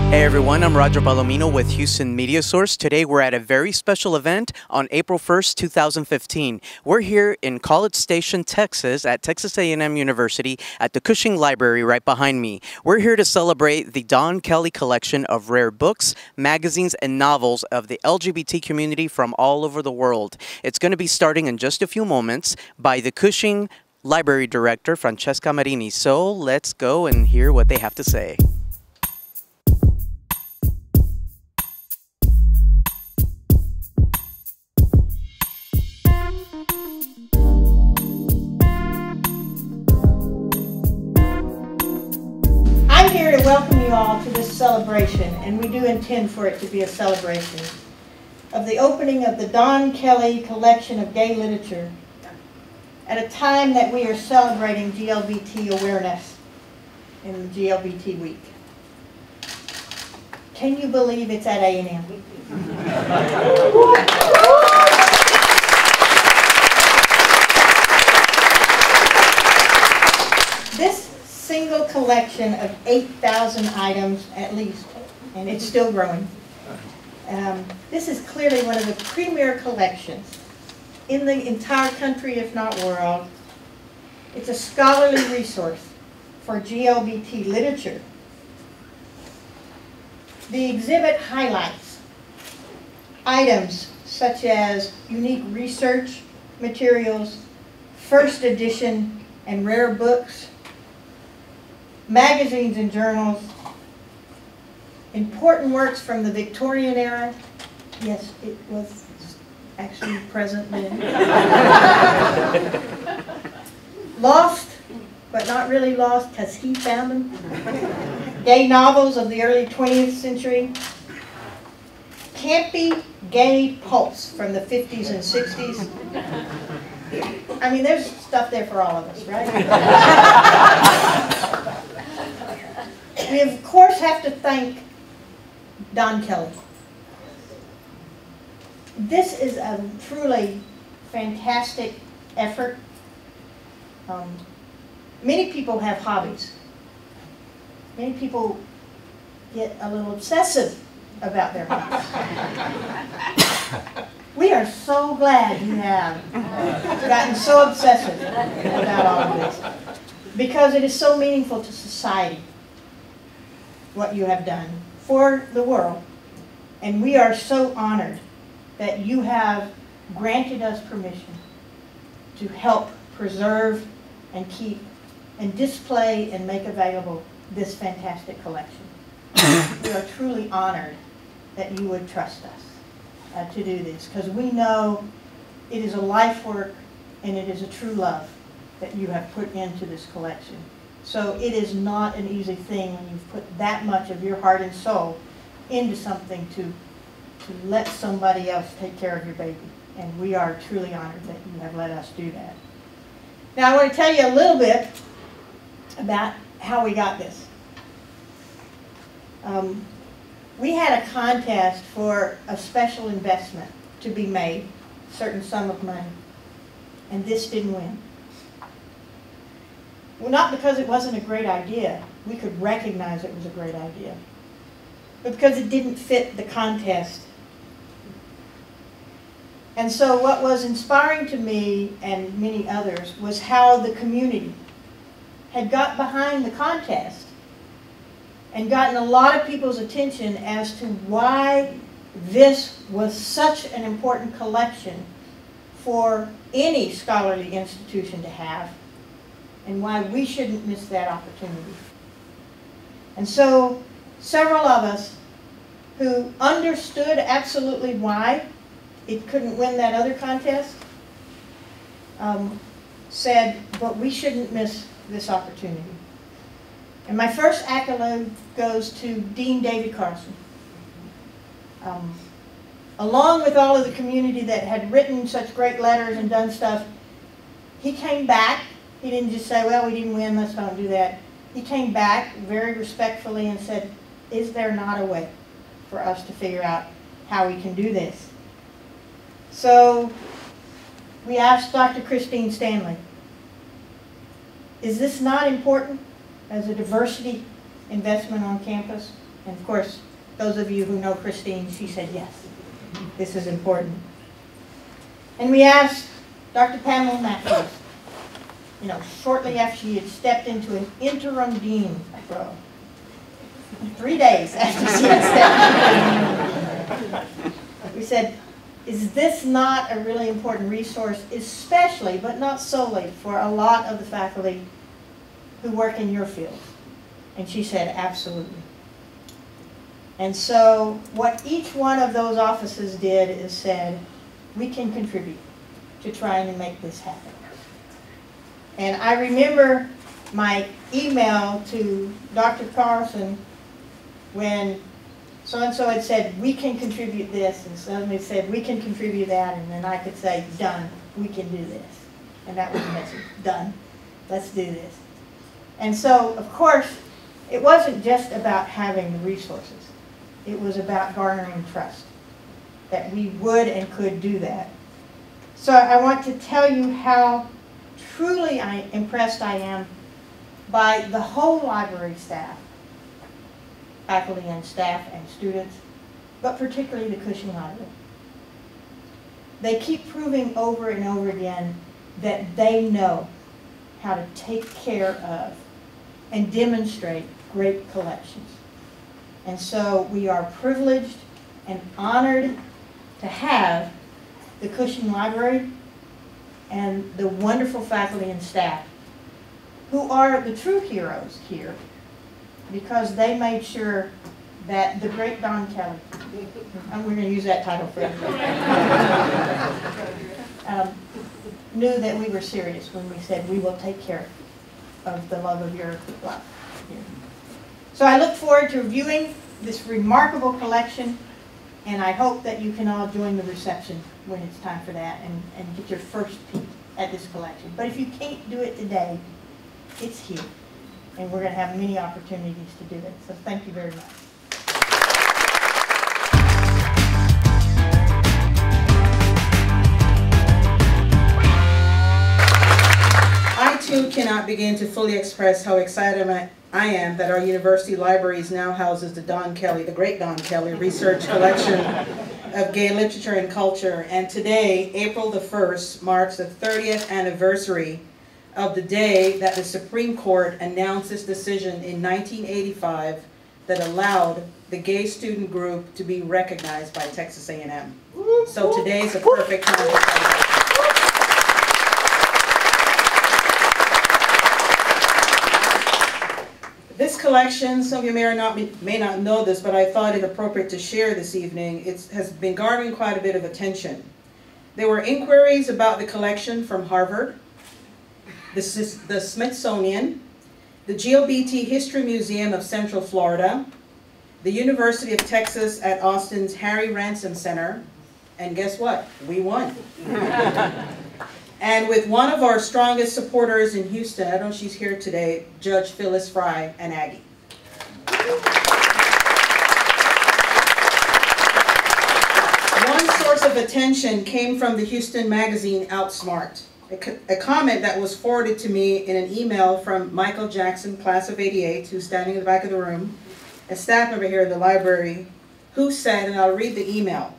Hey everyone, I'm Roger Palomino with Houston Media Source. Today we're at a very special event on April 1st, 2015. We're here in College Station, Texas at Texas A&M University at the Cushing Library right behind me. We're here to celebrate the Don Kelly collection of rare books, magazines, and novels of the LGBT community from all over the world. It's going to be starting in just a few moments by the Cushing Library Director, Francesca Marini. So let's go and hear what they have to say. I'm here to welcome you all to this celebration, and we do intend for it to be a celebration of the opening of the Don Kelly collection of gay literature at a time that we are celebrating GLBT awareness in GLBT Week. Can you believe it's at A&M? This single collection of 8,000 items at least, and it's still growing. This is clearly one of the premier collections in the entire country, if not world. It's a scholarly resource for GLBT literature. The exhibit highlights items such as unique research materials, first edition and rare books, magazines and journals, important works from the Victorian era. Yes, it was actually present then. Lost, but not really lost because he found them. Gay novels of the early 20th century. Campy gay pulps from the 50s and 60s. I mean, there's stuff there for all of us, right? We, of course, have to thank Don Kelly. This is a truly fantastic effort. Many people have hobbies. Many people get a little obsessive about their hobbies. We are so glad you have gotten so obsessive about all of this, because it is so meaningful to society, what you have done for the world. And we are so honored that you have granted us permission to help preserve and keep and display and make available this fantastic collection. We are truly honored that you would trust us to do this, because we know it is a life work and it is a true love that you have put into this collection. So it is not an easy thing when you've put that much of your heart and soul into something to let somebody else take care of your baby. And we are truly honored that you have let us do that. Now I want to tell you a little bit about how we got this. We had a contest for a special investment to be made, a certain sum of money, and this didn't win. Well, not because it wasn't a great idea. We could recognize it was a great idea, but because it didn't fit the contest. And so what was inspiring to me and many others was how the community had got behind the contest and gotten a lot of people's attention as to why this was such an important collection for any scholarly institution to have, and why we shouldn't miss that opportunity. And so several of us who understood absolutely why it couldn't win that other contest said, but we shouldn't miss this opportunity. And my first accolade goes to Dean David Carson. Along with all of the community that had written such great letters and done stuff, he came back. He didn't just say, well, we didn't win, let's don't do that. He came back very respectfully and said, is there not a way for us to figure out how we can do this? So we asked Dr. Christine Stanley, is this not important as a diversity investment on campus? And of course, those of you who know Christine, she said, yes, this is important. And we asked Dr. Pamela Matthews, shortly after she had stepped into an interim dean role, 3 days after she had stepped into an interim dean, we said, is this not a really important resource, especially, but not solely, for a lot of the faculty who work in your field? And she said, absolutely. And so what each one of those offices did is said, we can contribute to trying to make this happen. And I remember my email to Dr. Carlson when so-and-so had said, we can contribute this, and somebody said, we can contribute that, and then I could say, done, we can do this. And that was the message, done, let's do this. And so, of course, it wasn't just about having the resources. It was about garnering trust, that we would and could do that. So I want to tell you how truly impressed I am by the whole library staff, faculty and staff and students, but particularly the Cushing Library. They keep proving over and over again that they know how to take care of and demonstrate great collections. And so we are privileged and honored to have the Cushing Library and the wonderful faculty and staff who are the true heroes here, because they made sure that the great Don Kelly, and we're going to use that title for knew that we were serious when we said we will take care of the love of your life. So I look forward to reviewing this remarkable collection, and I hope that you can all join the reception when it's time for that and get your first peek at this collection. But if you can't do it today, it's here. And we're going to have many opportunities to do it. So thank you very much. I too cannot begin to fully express how excited I am that our university libraries now houses the Don Kelly, the great Don Kelly, research collection of gay literature and culture. And today, April the 1st, marks the 30th anniversary of the day that the Supreme Court announced its decision in 1985 that allowed the gay student group to be recognized by Texas A&M. So today is a perfect time to celebrate. This collection, some of you may not know this, but I thought it appropriate to share this evening. It has been garnering quite a bit of attention. There were inquiries about the collection from Harvard, the Smithsonian, the GLBT History Museum of Central Florida, the University of Texas at Austin's Harry Ransom Center, and guess what? We won. And with one of our strongest supporters in Houston, I don't know if she's here today, Judge Phyllis Fry, an Aggie. One source of attention came from the Houston magazine Outsmart, a comment that was forwarded to me in an email from Michael Jackson, class of '88, who's standing in the back of the room, a staff member here at the library, who said, and I'll read the email,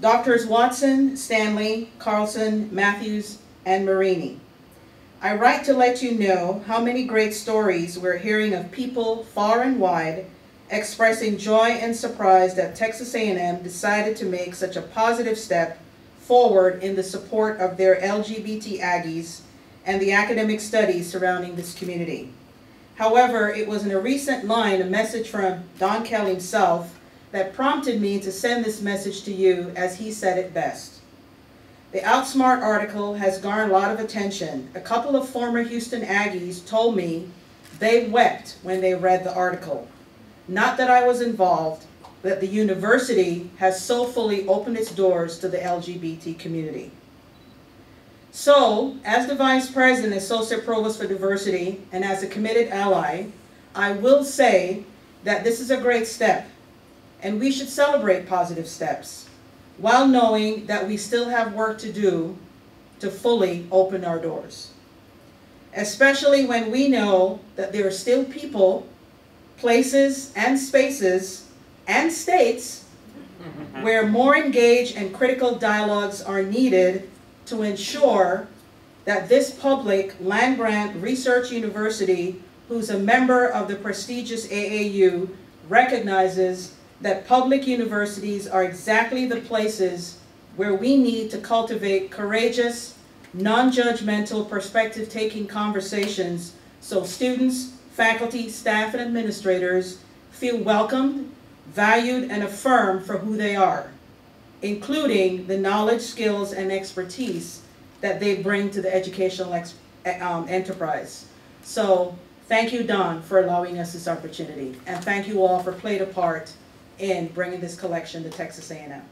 Doctors Watson, Stanley, Carlson, Matthews, and Marini, I write to let you know how many great stories we're hearing of people far and wide expressing joy and surprise that Texas A&M decided to make such a positive step forward in the support of their LGBT Aggies and the academic studies surrounding this community. However, it was in a recent line, a message from Don Kelly himself, that prompted me to send this message to you as he said it best. The Outsmart article has garnered a lot of attention. A couple of former Houston Aggies told me they wept when they read the article. Not that I was involved, but the university has so fully opened its doors to the LGBT community. So, as the Vice President and Associate Provost for Diversity, and as a committed ally, I will say that this is a great step. And we should celebrate positive steps, while knowing that we still have work to do to fully open our doors. Especially when we know that there are still people places, and spaces, and states where more engaged and critical dialogues are needed to ensure that this public land-grant research university, who's a member of the prestigious AAU, recognizes that public universities are exactly the places where we need to cultivate courageous, non-judgmental, perspective-taking conversations so students, faculty, staff, and administrators feel welcomed, valued, and affirmed for who they are, including the knowledge, skills, and expertise that they bring to the educational enterprise. So thank you, Don, for allowing us this opportunity. And thank you all for playing a part in bringing this collection to Texas A&M.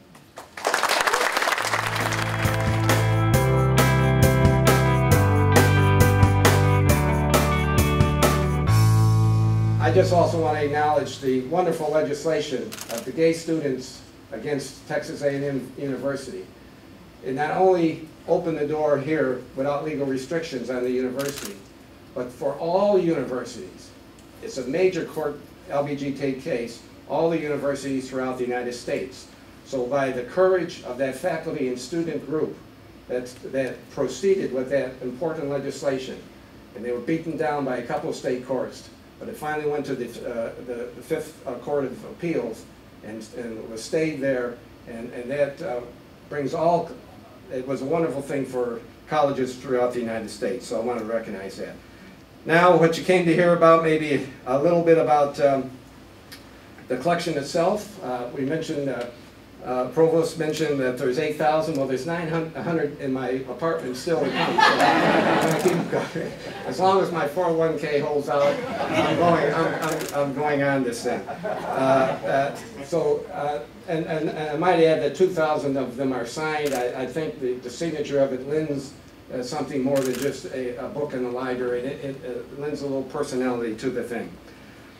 I just also want to acknowledge the wonderful legislation of the Gay Students Against Texas A&M University. It not only opened the door here without legal restrictions on the university, but for all universities. It's a major court LBGT case, all the universities throughout the United States. So by the courage of that faculty and student group that proceeded with that important legislation, and they were beaten down by a couple of state courts, but it finally went to the Fifth Court of Appeals and was stayed there, and that brings all, it was a wonderful thing for colleges throughout the United States, so I want to recognize that. Now, what you came to hear about, maybe a little bit about the collection itself. We mentioned, Provost mentioned that there's 8,000. Well, there's 900 in my apartment still to come. So I'm going to keep going. As long as my 401k holds out, I'm going on this thing. And I might add that 2,000 of them are signed. I think the signature of it lends something more than just a book in the library. It lends a little personality to the thing.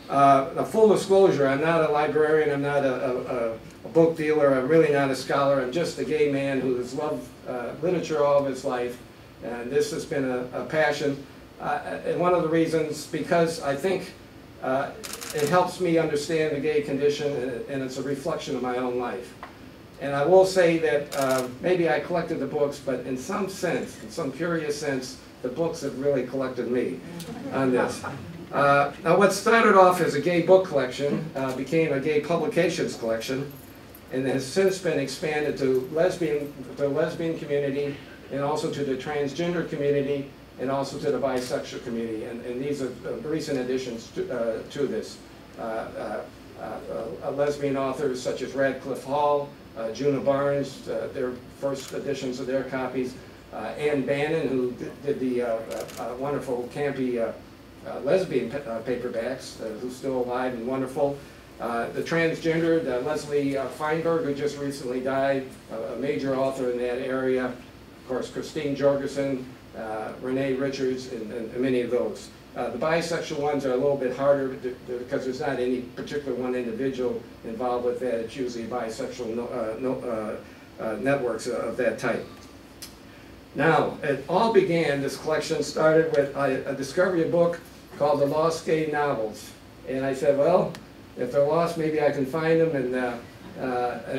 A full disclosure, I'm not a librarian, I'm not a book dealer, I'm really not a scholar, I'm just a gay man who has loved literature all of his life, and this has been a passion. And one of the reasons, because I think it helps me understand the gay condition, and it's a reflection of my own life. And I will say that maybe I collected the books, but in some sense, in some curious sense, the books have really collected me on this. Now what started off as a gay book collection became a gay publications collection, and has since been expanded to the lesbian community, and also to the transgender community, and also to the bisexual community. And these are recent additions to this. Lesbian authors such as Radcliffe Hall, Juna Barnes, their first editions of their copies, Ann Bannon, who did the wonderful campy lesbian paperbacks, who's still alive and wonderful. The transgendered Leslie Feinberg, who just recently died, a major author in that area. Of course, Christine Jorgensen, Renee Richards, and many of those. The bisexual ones are a little bit harder because there's not any particular one individual involved with that. It's usually bisexual networks of that type. Now, it all began, this collection started with, I discovered a book called The Lost Gay Novels. And I said, well, if they're lost, maybe I can find them. And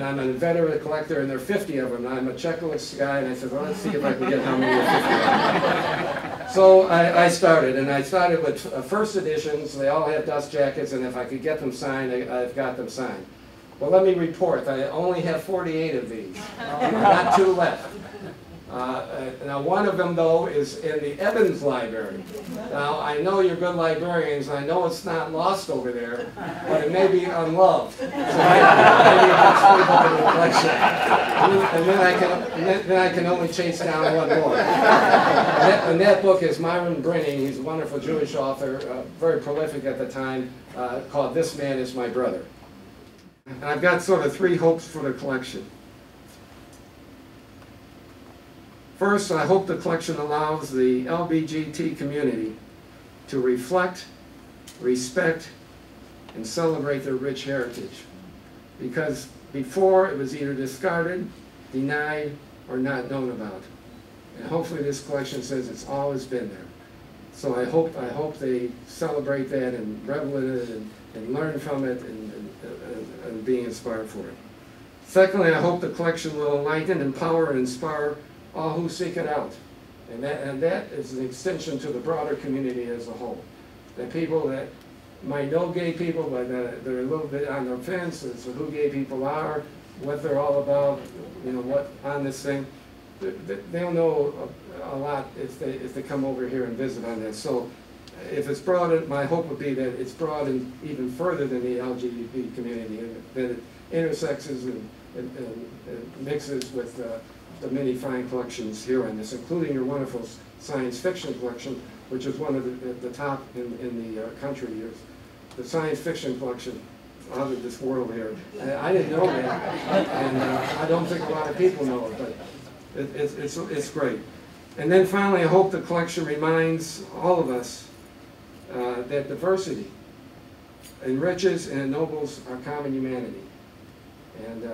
I'm an inveterate collector, and there are 50 of them. And I'm a checklist guy, and I said, well, let's see if I can get how many are 50 of them. So I started, and I started with first editions. They all have dust jackets, and if I could get them signed, I've got them signed. Well, let me report, I only have 48 of these. I've got 2 left. Now one of them, though, is in the Evans Library. Now I know you're good librarians, and I know it's not lost over there, but it may be unloved. So maybe I'll sleep over the collection. And then I can only chase down one more. And that book is Myron Brenning. He's a wonderful Jewish author, very prolific at the time, called This Man Is My Brother. And I've got sort of 3 hopes for the collection. First, I hope the collection allows the LBGT community to reflect, respect, and celebrate their rich heritage. Because before, it was either discarded, denied, or not known about. And hopefully this collection says it's always been there. So I hope they celebrate that and revel in it and learn from it and be inspired for it. Secondly, I hope the collection will enlighten, empower, and inspire all who seek it out. And that is an extension to the broader community as a whole. The people that might know gay people, but they're a little bit on the fence as to who gay people are, what they're all about, you know, what on this thing. They'll know a lot if they come over here and visit on that. So if it's broadened, my hope would be that it's broadened even further than the LGBT community, and that it intersexes and mixes with the many fine collections here on this, including your wonderful science fiction collection, which is one of the top in the country. The science fiction collection out of this world here. I didn't know that, and I don't think a lot of people know it, but it's great. And then finally, I hope the collection reminds all of us that diversity enriches and ennobles our common humanity. And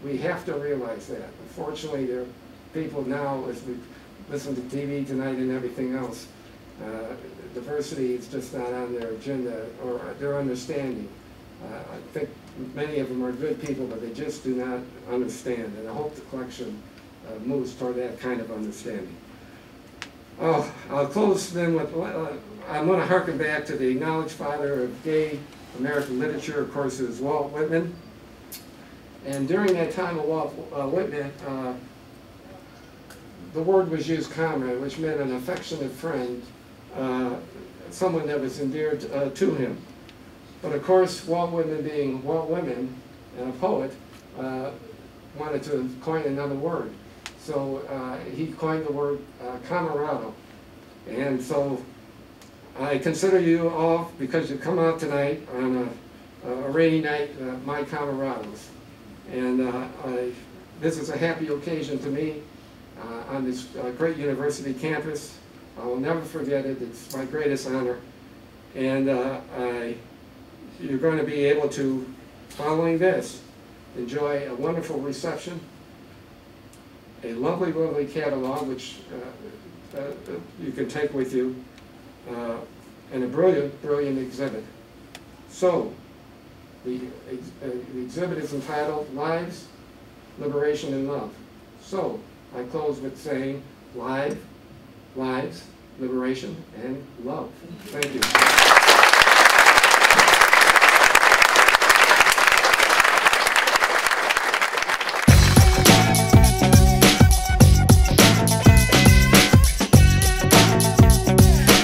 we have to realize that. Unfortunately, there are people now, as we listen to TV tonight and everything else, diversity is just not on their agenda or their understanding. I think many of them are good people, but they just do not understand. And I hope the collection moves toward that kind of understanding. Oh, I'll close then with, I'm going to harken back to the acknowledged father of gay American literature, of course, is Walt Whitman. And during that time of Walt Whitman, the word was used, comrade, which meant an affectionate friend, someone that was endeared to him. But of course, Walt Whitman, being Walt Whitman and a poet, wanted to coin another word. So he coined the word camarado. And so I consider you all, because you come out tonight on a rainy night, my camarados. And this is a happy occasion to me on this great university campus. I will never forget it. It's my greatest honor. And you're going to be able to, following this, enjoy a wonderful reception, a lovely, lovely catalog, which you can take with you, and a brilliant, brilliant exhibit. So, the exhibit is entitled Lives, Liberation, and Love. So, I close with saying, lives, liberation, and love. Thank you.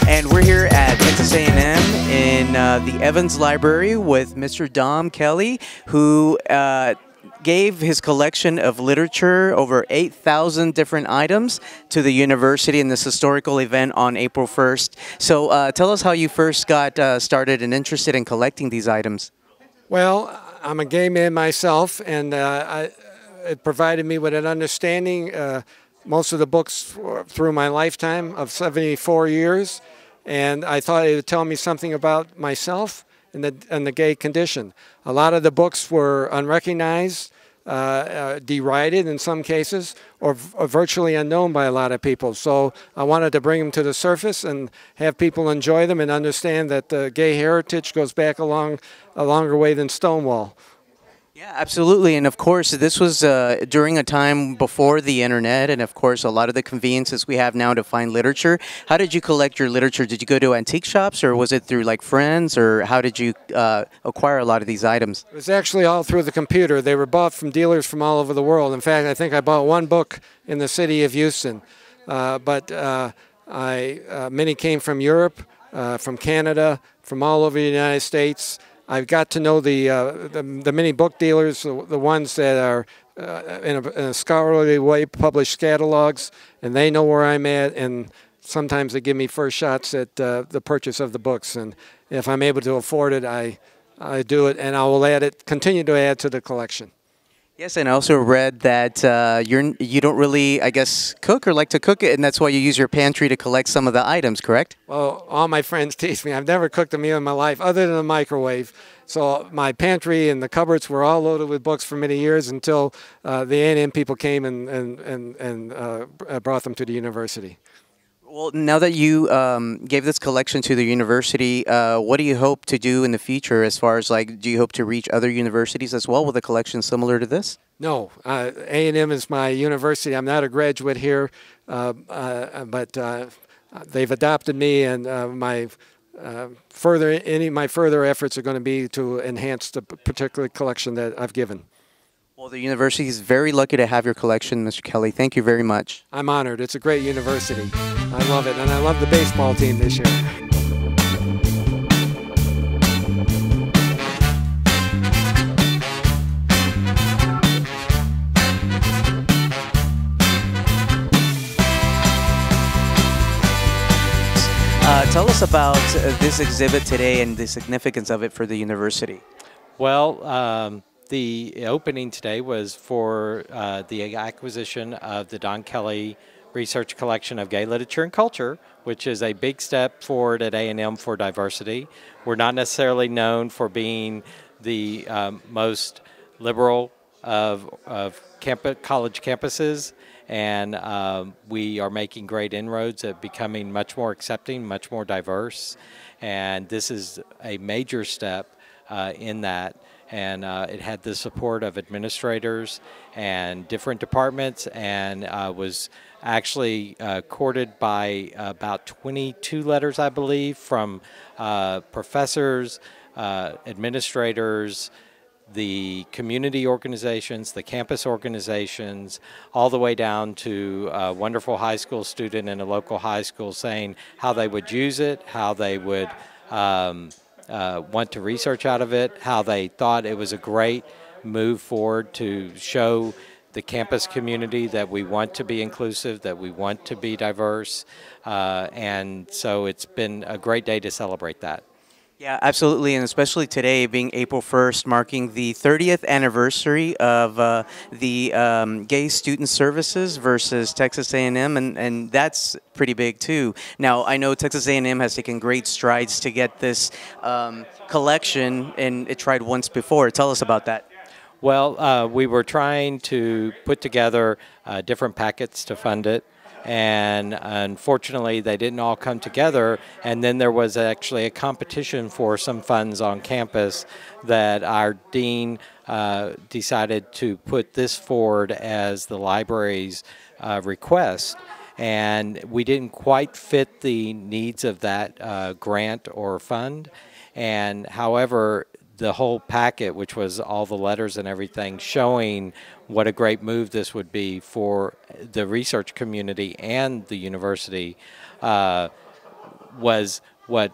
And we're here at Texas A&M in the Evans Library with Mr. Dom Kelly, who gave his collection of literature, over 8,000 different items, to the university in this historical event on April 1st. So tell us how you first got started and interested in collecting these items. Well, I'm a gay man myself, and it provided me with an understanding. Most of the books through my lifetime of 74 years, and I thought it would tell me something about myself and the gay condition. A lot of the books were unrecognized, derided in some cases, or virtually unknown by a lot of people. So I wanted to bring them to the surface and have people enjoy them and understand that the gay heritage goes back a longer way than Stonewall. Yeah, absolutely. And of course, this was during a time before the internet and, of course, a lot of the conveniences we have now to find literature. How did you collect your literature? Did you go to antique shops, or was it through like friends, or how did you acquire a lot of these items? It was actually all through the computer. They were bought from dealers from all over the world. In fact, I think I bought one book in the city of Houston, but many came from Europe, from Canada, from all over the United States. I've got to know the many book dealers, the ones that are in a scholarly way publish catalogs, and they know where I'm at, and sometimes they give me first shots at the purchase of the books. And if I'm able to afford it, I do it, and I will continue to add to the collection. Yes, and I also read that you don't really, I guess, cook or like to cook it, and that's why you use your pantry to collect some of the items, correct? Well, all my friends tease me. I've never cooked a meal in my life other than a microwave. So my pantry and the cupboards were all loaded with books for many years until the A&M people came and brought them to the university. Well, now that you gave this collection to the university, what do you hope to do in the future as far as like, do you hope to reach other universities as well with a collection similar to this? No, A&M is my university. I'm not a graduate here, but they've adopted me, and my further efforts are going to be to enhance the particular collection that I've given. Well, the university is very lucky to have your collection, Mr. Kelly. Thank you very much. I'm honored. It's a great university. I love it, and I love the baseball team this year. Tell us about this exhibit today and the significance of it for the university. Well, the opening today was for the acquisition of the Don Kelly Research Collection of Gay Literature and Culture, which is a big step forward at A&M for diversity. We're not necessarily known for being the most liberal of college campuses, and we are making great inroads at becoming much more accepting, much more diverse, and this is a major step in that. And it had the support of administrators and different departments, and was actually courted by about 22 letters, I believe, from professors, administrators, the community organizations, the campus organizations, all the way down to a wonderful high school student in a local high school saying how they would use it, how they would want to research out of it, how they thought it was a great move forward to show the campus community that we want to be inclusive, that we want to be diverse, and so it's been a great day to celebrate that. Yeah, absolutely, and especially today being April 1st, marking the 30th anniversary of the Gay Student Services versus Texas A&M, and that's pretty big too. Now, I know Texas A&M has taken great strides to get this collection, and it tried once before. Tell us about that. Well, we were trying to put together different packets to fund it, and unfortunately they didn't all come together, and then there was actually a competition for some funds on campus that our dean decided to put this forward as the library's request, and we didn't quite fit the needs of that grant or fund, and however the whole packet, which was all the letters and everything, showing what a great move this would be for the research community and the university, was what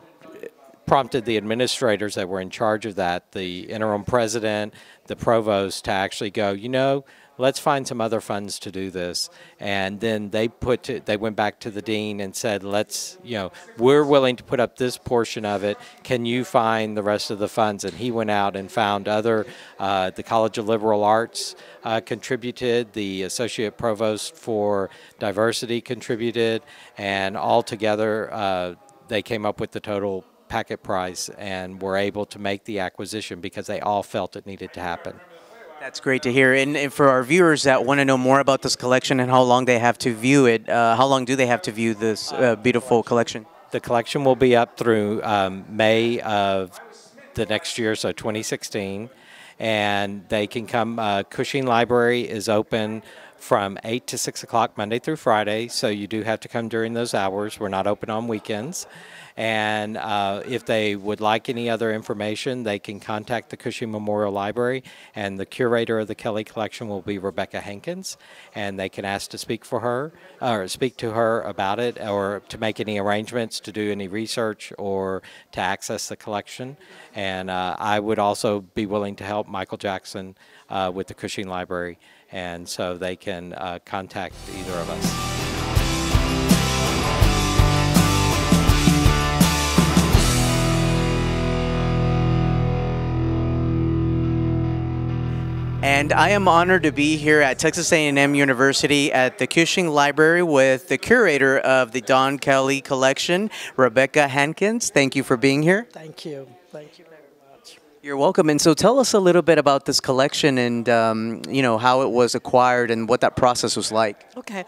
prompted the administrators that were in charge of that, the interim president, the provost, to actually go, you know, let's find some other funds to do this. And then they went back to the dean and said, let's, you know, we're willing to put up this portion of it. Can you find the rest of the funds? And he went out and found other, the College of Liberal Arts contributed, the associate provost for diversity contributed, and all together they came up with the total packet price and were able to make the acquisition because they all felt it needed to happen. That's great to hear. And for our viewers that want to know more about this collection and how long they have to view it, how long do they have to view this beautiful collection? The collection will be up through May of the next year, so 2016. And they can come. Cushing Library is open from 8 to 6 o'clock Monday through Friday, so you do have to come during those hours. We're not open on weekends. And if they would like any other information, they can contact the Cushing Memorial Library, and the curator of the Kelly Collection will be Rebecca Hankins, and they can ask to speak for her, or speak to her about it, or to make any arrangements to do any research or to access the collection. And I would also be willing to help Michael Jackson with the Cushing Library, and so they can contact either of us. And I am honored to be here at Texas A&M University at the Cushing Library with the curator of the Don Kelly Collection, Rebecca Hankins. Thank you for being here. Thank you. Thank you very much. You're welcome. And so tell us a little bit about this collection and, you know, how it was acquired and what that process was like. Okay.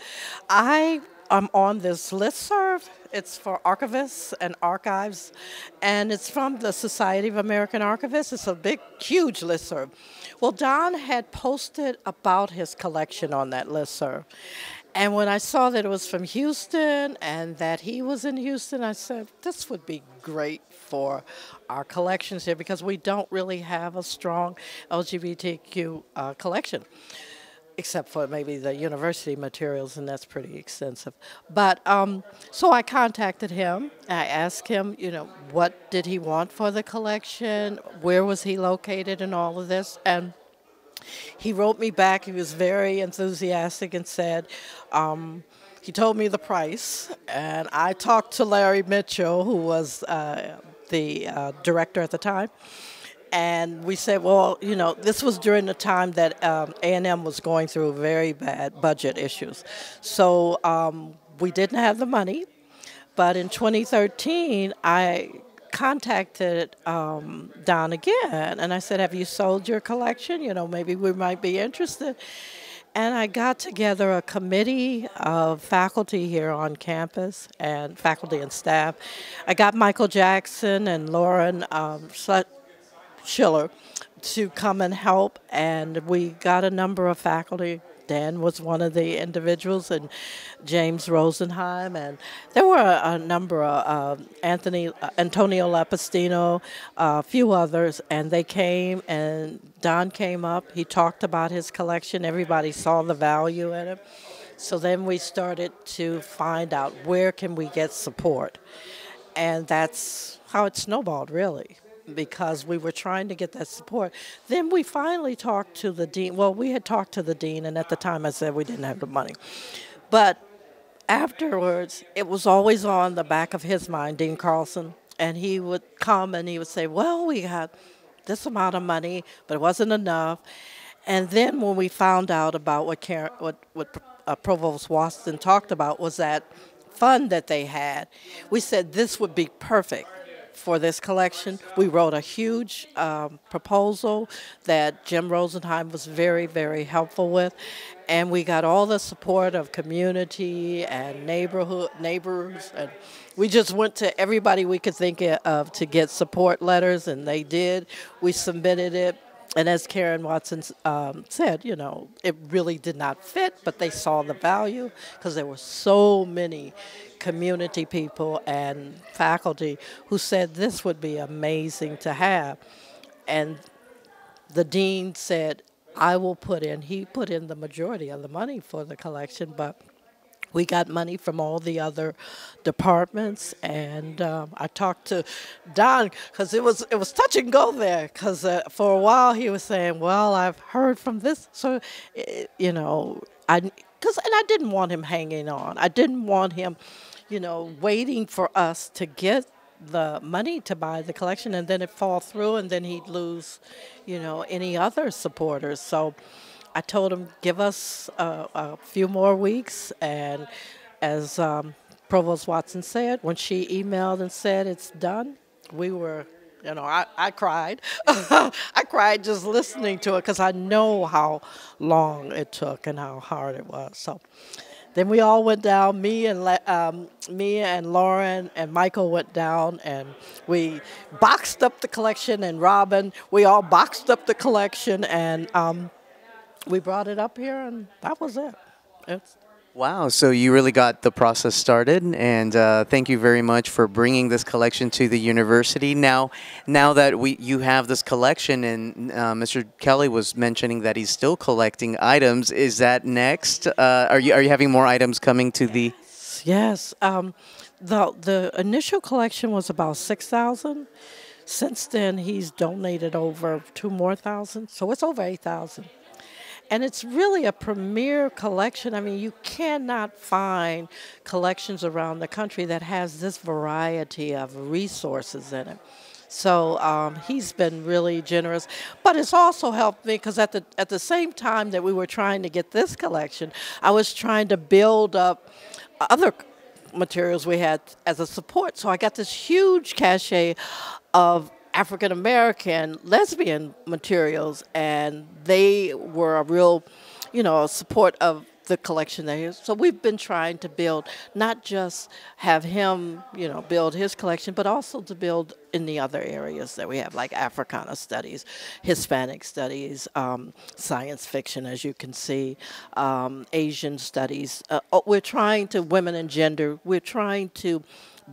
I I'm on this listserv. It's for archivists and archives, and it's from the Society of American Archivists. It's a big, huge listserv. Well, Don had posted about his collection on that listserv. And when I saw that it was from Houston and that he was in Houston, I said, this would be great for our collections here because we don't really have a strong LGBTQ collection, except for maybe the university materials, and that's pretty extensive. But so I contacted him. I asked him, you know, what did he want for the collection? Where was he located and all of this? And he wrote me back. He was very enthusiastic and said, he told me the price. And I talked to Larry Mitchell, who was the director at the time. And we said, well, you know, this was during the time that A&M was going through very bad budget issues. So we didn't have the money. But in 2013, I contacted Don again, and I said, have you sold your collection? You know, maybe we might be interested. And I got together a committee of faculty here on campus, and faculty and staff. I got Michael Jackson and Lauren Schiller to come and help, and we got a number of faculty. Dan was one of the individuals, and James Rosenheim, and there were a number of Antonio Lapistino, a few others, and they came, and Don came up. He talked about his collection. Everybody saw the value in it. So then we started to find out where can we get support, and that's how it snowballed, really, because we were trying to get that support. Then we finally talked to the dean. Well, we had talked to the dean, and at the time I said we didn't have the money. But afterwards, it was always on the back of his mind, Dean Carlson, and he would come and he would say, well, we had this amount of money, but it wasn't enough. And then when we found out about what Provost Watson talked about was that fund that they had, we said this would be perfect for this collection. We wrote a huge proposal that Jim Rosenheim was very, very helpful with, and we got all the support of community and neighbors, and we just went to everybody we could think of to get support letters, and they did. We submitted it, and as Karen Watson said, you know, it really did not fit, but they saw the value because there were so many community people and faculty who said this would be amazing to have. And the dean said, I will put in, he put in the majority of the money for the collection, but we got money from all the other departments, and I talked to Don because it was touch and go there. Because for a while he was saying, "Well, I've heard from this," so you know, and I didn't want him hanging on. I didn't want him, you know, waiting for us to get the money to buy the collection, and then it fall through, and then he'd lose, you know, any other supporters. So I told him, give us a few more weeks, and as Provost Watson said, when she emailed and said it's done, we were, you know, I cried. I cried just listening to it because I know how long it took and how hard it was. So then we all went down, me and Lauren and Michael went down, and we boxed up the collection, and Robin, we all boxed up the collection, and we brought it up here, and that was it. Wow, so you really got the process started, and thank you very much for bringing this collection to the university. Now that you have this collection, and Mr. Kelly was mentioning that he's still collecting items, is that next? Are you having more items coming to the? Yes. The initial collection was about 6,000. Since then, he's donated over 2 more thousand, so it's over 8,000. And it's really a premier collection. I mean, you cannot find collections around the country that has this variety of resources in it. So he's been really generous. But it's also helped me because at the same time that we were trying to get this collection, I was trying to build up other materials we had as a support. So I got this huge cache of African-American lesbian materials, and they were a real, you know, support of the collection there. So we've been trying to build, not just have him, build his collection, but also to build in the other areas that we have, like Africana studies, Hispanic studies, science fiction, as you can see, Asian studies. We're trying to, women and gender, we're trying to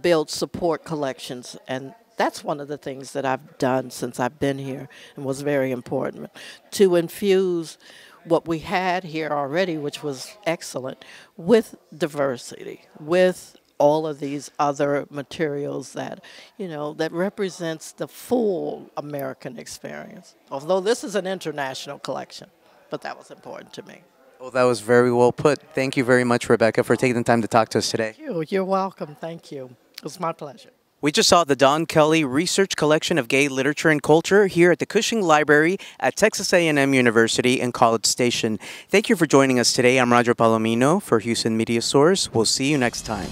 build support collections, and that's one of the things that I've done since I've been here and was very important, to infuse what we had here already, which was excellent, with diversity, with all of these other materials that, that represents the full American experience. Although this is an international collection, but that was important to me. Well, that was very well put. Thank you very much, Rebecca, for taking the time to talk to us today. You're welcome. Thank you. It was my pleasure. We just saw the Don Kelly Research Collection of Gay Literature and Culture here at the Cushing Library at Texas A&M University in College Station. Thank you for joining us today. I'm Roger Palomino for Houston Media Source. We'll see you next time.